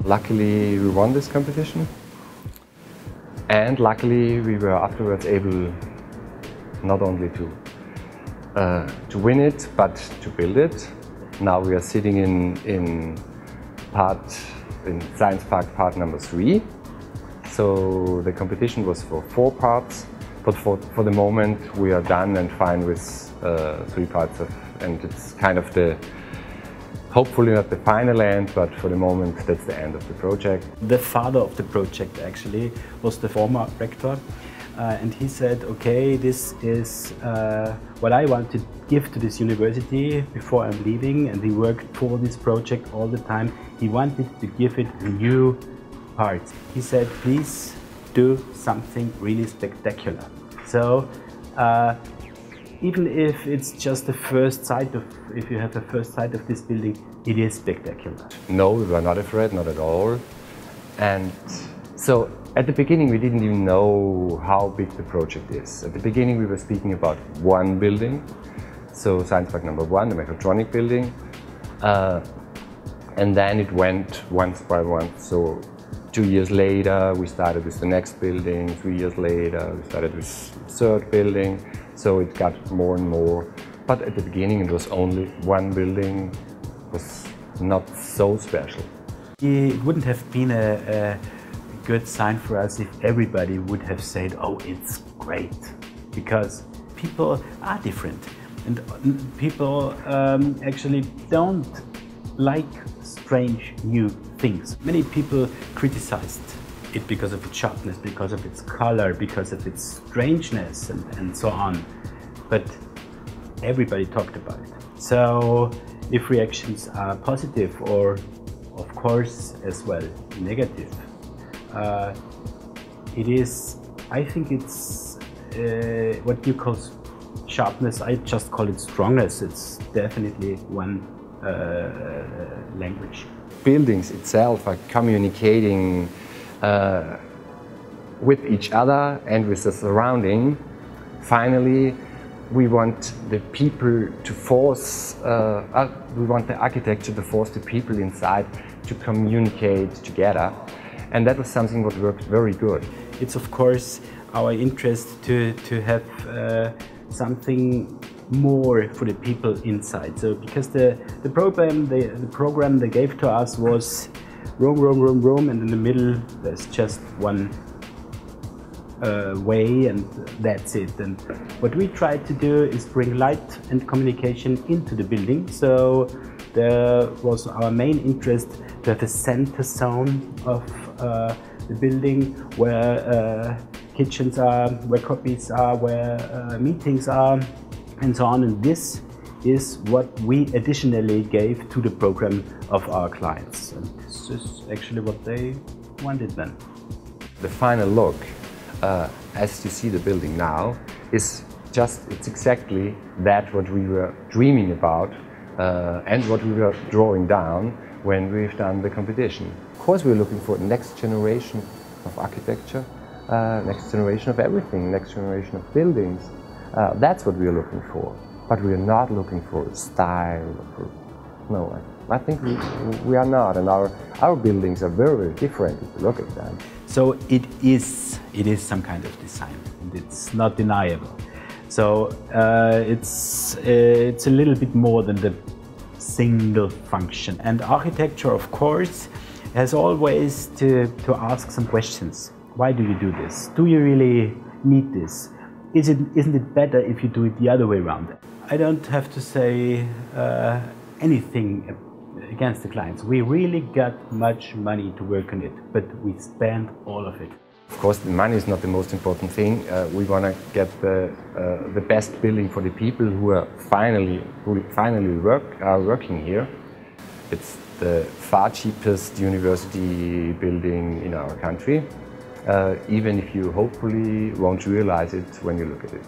Luckily, we won this competition, and luckily we were afterwards able not only to win it, but to build it. Now we are sitting in Science Park part number 3. So the competition was for 4 parts, but for the moment we are done and fine with 3 parts and it's kind of hopefully not the final end, but for the moment that's the end of the project. The father of the project actually was the former rector, and he said, okay, this is what I want to give to this university before I'm leaving, and he worked for this project all the time. He wanted to give it a new part. He said, please do something really spectacular. So even if it's just the first sight of, if you have a first sight of this building, it is spectacular. No, we were not afraid, not at all. And so at the beginning we didn't even know how big the project is. At the beginning we were speaking about 1 building, so Science Park number 1, the mechatronic building. And then it went once by once. So 2 years later we started with the next building, 3 years later we started with the 3rd building. So it got more and more, but at the beginning it was only 1 building, it was not so special. It wouldn't have been a good sign for us if everybody would have said, oh, it's great, because people are different and people actually don't like strange new things. Many people criticized it because of its sharpness, because of its color, because of its strangeness and so on. But everybody talked about it. So if reactions are positive or of course as well negative, it is, I think it's what you call sharpness, I just call it strongness. It's definitely one language. Buildings itself are communicating with each other and with the surrounding. Finally, we want the people to force, we want the architecture to force the people inside to communicate together. And that was something that worked very good. It's of course our interest to have something more for the people inside. So because the program they gave to us was room, and in the middle there's just one way and that's it. And what we tried to do is bring light and communication into the building. So there was our main interest to have a center zone of the building where kitchens are, where copies are, where meetings are, and so on. And this is what we additionally gave to the program of our clients. And this is actually what they wanted then. The final look, as you see the building now, is it's exactly that what we were dreaming about and what we were drawing down when we've done the competition. Of course we're looking for the next generation of architecture, next generation of everything, next generation of buildings. That's what we are looking for. But we are not looking for style. No, I think we are not, and our buildings are very, very different if you look at them. So it is some kind of design, and it's not deniable. So it's a little bit more than the single function. And architecture, of course, has always to ask some questions. Why do you do this? Do you really need this? Isn't it better if you do it the other way around? I don't have to say anything against the clients. We really got much money to work on it, but we spent all of it. Of course, the money is not the most important thing. We want to get the best building for the people who finally are working here. It's the far cheapest university building in our country, even if you hopefully won't realize it when you look at it.